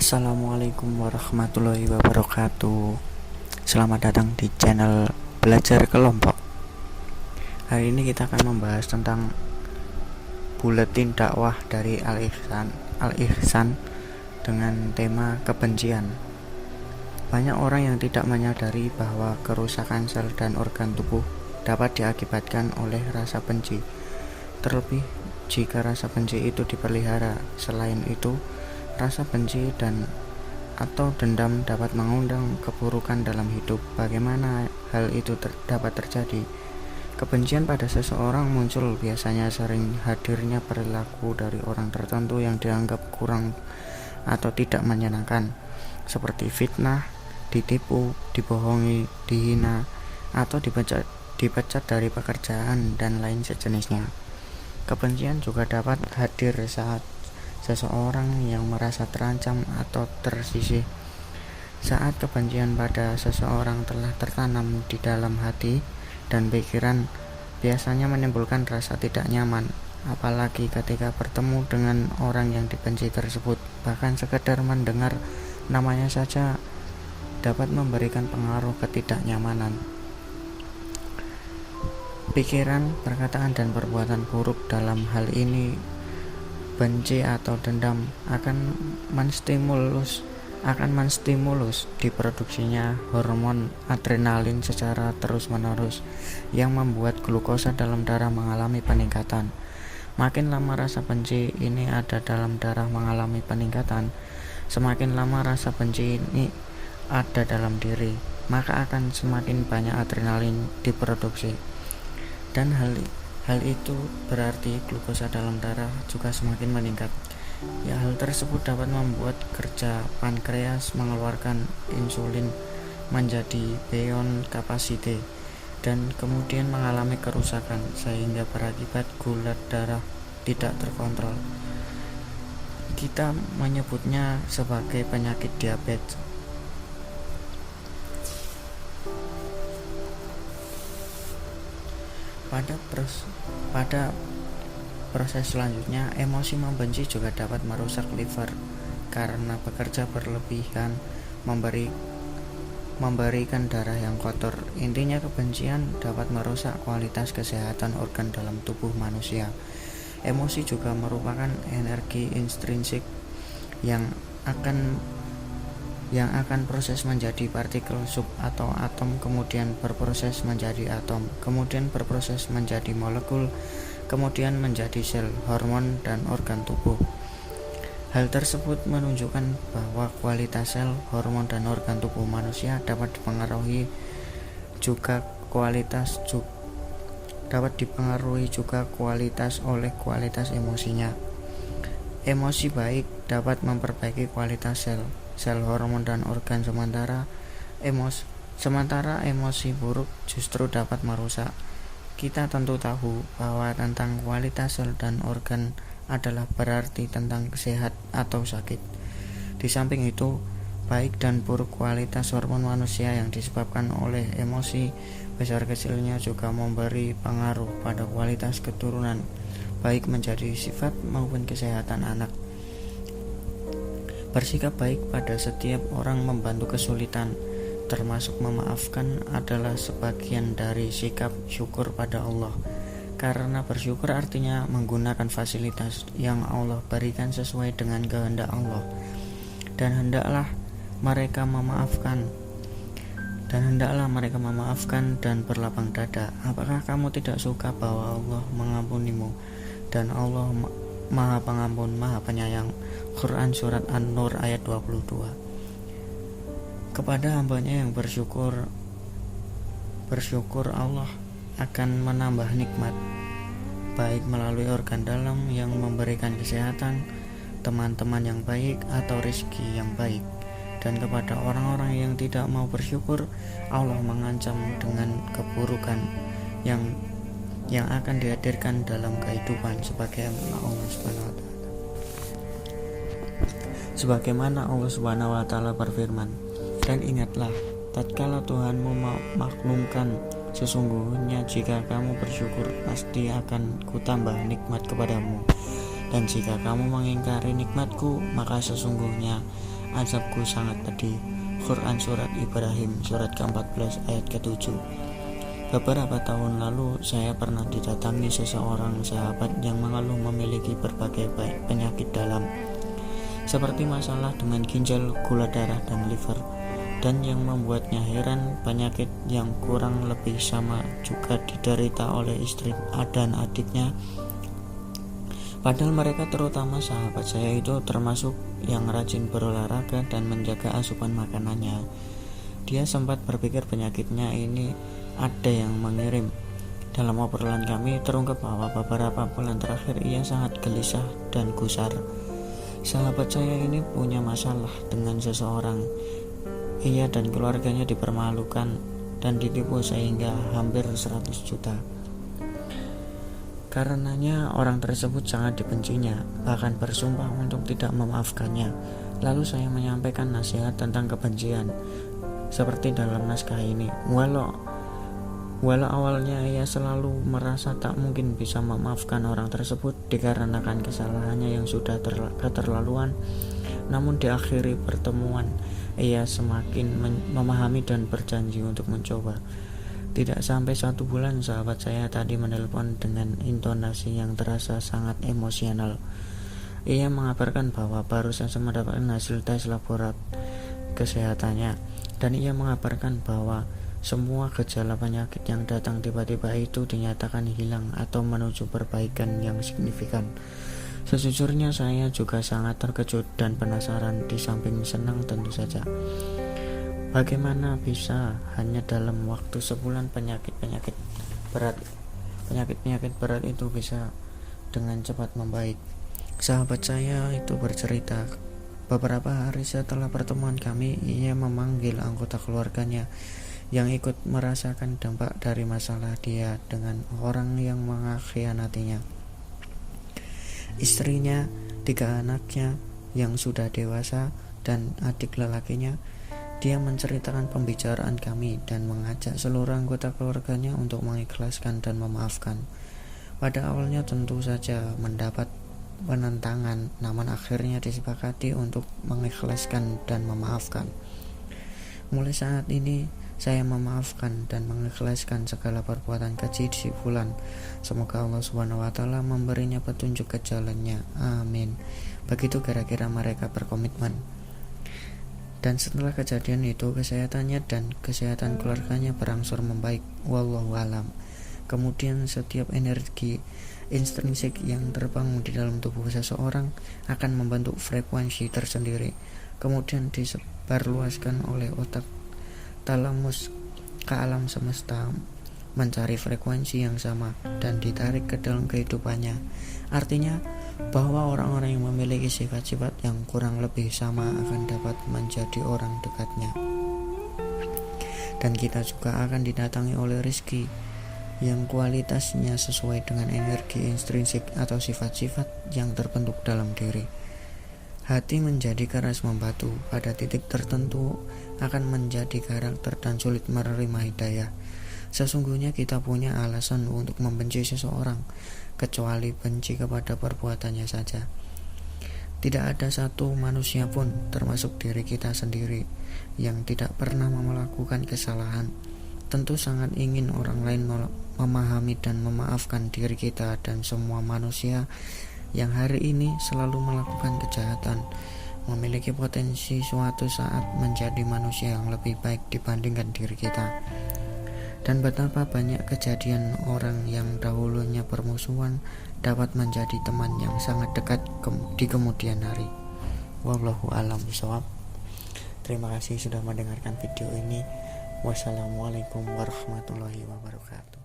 Assalamualaikum warahmatullahi wabarakatuh. Selamat datang di channel Belajar Kelompok. Hari ini kita akan membahas tentang buletin dakwah dari Al-Ihsan dengan tema kebencian. Banyak orang yang tidak menyadari bahwa kerusakan sel dan organ tubuh dapat diakibatkan oleh rasa benci. Terlebih jika rasa benci itu dipelihara. Selain itu, rasa benci dan atau dendam dapat mengundang keburukan dalam hidup. Bagaimana hal itu dapat terjadi? Kebencian pada seseorang muncul biasanya sering hadirnya perilaku dari orang tertentu yang dianggap kurang atau tidak menyenangkan, seperti fitnah, ditipu, dibohongi, dihina, atau dipecat dari pekerjaan dan lain sejenisnya. Kebencian juga dapat hadir saat seseorang yang merasa terancam atau tersisih. Saat kebencian pada seseorang telah tertanam di dalam hati dan pikiran, biasanya menimbulkan rasa tidak nyaman, apalagi ketika bertemu dengan orang yang dibenci tersebut. Bahkan sekedar mendengar namanya saja dapat memberikan pengaruh ketidaknyamanan. Pikiran, perkataan, dan perbuatan buruk dalam hal ini benci atau dendam akan menstimulus diproduksinya hormon adrenalin secara terus-menerus yang membuat glukosa dalam darah mengalami peningkatan. Makin lama rasa benci ini ada dalam darah mengalami peningkatan, semakin lama rasa benci ini ada dalam diri, maka akan semakin banyak adrenalin diproduksi. Dan hal itu berarti glukosa dalam darah juga semakin meningkat. Ya, hal tersebut dapat membuat kerja pankreas mengeluarkan insulin menjadi beyond capacity dan kemudian mengalami kerusakan sehingga berakibat gula darah tidak terkontrol. Kita menyebutnya sebagai penyakit diabetes. Pada proses selanjutnya, emosi membenci juga dapat merusak liver karena bekerja berlebihan memberikan darah yang kotor. Intinya, kebencian dapat merusak kualitas kesehatan organ dalam tubuh manusia. Emosi juga merupakan energi intrinsik yang akan proses menjadi partikel sub atau atom, kemudian berproses menjadi atom, kemudian berproses menjadi molekul, kemudian menjadi sel, hormon, dan organ tubuh. Hal tersebut menunjukkan bahwa kualitas sel, hormon, dan organ tubuh manusia dapat dipengaruhi juga kualitas oleh kualitas emosinya. Emosi baik dapat memperbaiki kualitas sel, hormon, dan organ, sementara emosi buruk justru dapat merusak. Kita tentu tahu bahwa tentang kualitas sel dan organ adalah berarti tentang sehat atau sakit. Di samping itu, baik dan buruk kualitas hormon manusia yang disebabkan oleh emosi besar kecilnya juga memberi pengaruh pada kualitas keturunan, baik menjadi sifat maupun kesehatan anak. Bersikap baik pada setiap orang membantu kesulitan, termasuk memaafkan, adalah sebagian dari sikap syukur pada Allah. Karena bersyukur artinya menggunakan fasilitas yang Allah berikan sesuai dengan kehendak Allah. Dan hendaklah mereka memaafkan dan berlapang dada. Apakah kamu tidak suka bahwa Allah mengampunimu dan Allah Maha Pengampun, Maha Penyayang? Quran Surat An-Nur ayat 22. Kepada hambanya yang bersyukur Allah akan menambah nikmat, baik melalui organ dalam yang memberikan kesehatan, teman-teman yang baik, atau rezeki yang baik. Dan kepada orang-orang yang tidak mau bersyukur, Allah mengancam dengan keburukan yang akan dihadirkan dalam kehidupan sebagaimana Allah Subhanahu wa taala berfirman, dan ingatlah tatkala Tuhanmu memaklumkan, sesungguhnya jika kamu bersyukur pasti akan kutambah nikmat kepadamu, dan jika kamu mengingkari nikmatku maka sesungguhnya azabku sangat pedih. Quran Surat Ibrahim surat ke-14 ayat ke-7. Beberapa tahun lalu saya pernah didatangi seseorang sahabat yang mengeluh memiliki berbagai penyakit dalam, seperti masalah dengan ginjal, gula darah, dan liver. Dan yang membuatnya heran, penyakit yang kurang lebih sama juga diderita oleh istri dan adiknya. Padahal mereka, terutama sahabat saya itu, termasuk yang rajin berolahraga dan menjaga asupan makanannya. Dia sempat berpikir penyakitnya ini ada yang mengirim. Dalam obrolan kami terungkap bahwa beberapa bulan terakhir ia sangat gelisah dan gusar. Sahabat saya ini punya masalah dengan seseorang. Ia dan keluarganya dipermalukan dan ditipu sehingga hampir 100 juta. Karenanya orang tersebut sangat dibencinya, bahkan bersumpah untuk tidak memaafkannya. Lalu saya menyampaikan nasihat tentang kebencian seperti dalam naskah ini. Walau awalnya ia selalu merasa tak mungkin bisa memaafkan orang tersebut dikarenakan kesalahannya yang sudah keterlaluan, namun di akhir pertemuan ia semakin memahami dan berjanji untuk mencoba. Tidak sampai 1 bulan, sahabat saya tadi menelpon dengan intonasi yang terasa sangat emosional. Ia mengabarkan bahwa baru saja mendapatkan hasil tes laborat kesehatannya, dan ia mengabarkan bahwa semua gejala penyakit yang datang tiba-tiba itu dinyatakan hilang atau menuju perbaikan yang signifikan. Sejujurnya saya juga sangat terkejut dan penasaran, di samping senang tentu saja. Bagaimana bisa hanya dalam waktu sebulan penyakit-penyakit berat itu bisa dengan cepat membaik? Sahabat saya itu bercerita, beberapa hari setelah pertemuan kami, ia memanggil anggota keluarganya yang ikut merasakan dampak dari masalah dia dengan orang yang mengkhianatinya. Istrinya, 3 anaknya yang sudah dewasa, dan adik lelakinya. Dia menceritakan pembicaraan kami dan mengajak seluruh anggota keluarganya untuk mengikhlaskan dan memaafkan. Pada awalnya tentu saja mendapat penentangan, namun akhirnya disepakati untuk mengikhlaskan dan memaafkan. Mulai saat ini saya memaafkan dan mengikhlaskan segala perbuatan keji si fulan. Semoga Allah SWT memberinya petunjuk ke jalannya. Amin. Begitu kira-kira mereka berkomitmen. Dan setelah kejadian itu, kesehatannya dan kesehatan keluarganya berangsur membaik. Wallahu alam. Kemudian setiap energi intrinsik yang terbangun di dalam tubuh seseorang akan membentuk frekuensi tersendiri. Kemudian disebarluaskan oleh otak talamus ke alam semesta, mencari frekuensi yang sama dan ditarik ke dalam kehidupannya. Artinya bahwa orang-orang yang memiliki sifat-sifat yang kurang lebih sama akan dapat menjadi orang dekatnya. Dan kita juga akan didatangi oleh rezeki yang kualitasnya sesuai dengan energi intrinsik atau sifat-sifat yang terbentuk dalam diri. Hati menjadi keras membatu, pada titik tertentu akan menjadi karakter dan sulit menerima hidayah. Sesungguhnya kita punya alasan untuk membenci seseorang, kecuali benci kepada perbuatannya saja. Tidak ada satu manusia pun, termasuk diri kita sendiri, yang tidak pernah melakukan kesalahan. Tentu sangat ingin orang lain memahami dan memaafkan diri kita dan semua manusia yang hari ini selalu melakukan kejahatan, memiliki potensi suatu saat menjadi manusia yang lebih baik dibandingkan diri kita. Dan betapa banyak kejadian orang yang dahulunya bermusuhan dapat menjadi teman yang sangat dekat di kemudian hari. Wallahu a'lam bishawab. Terima kasih sudah mendengarkan video ini. Wassalamualaikum warahmatullahi wabarakatuh.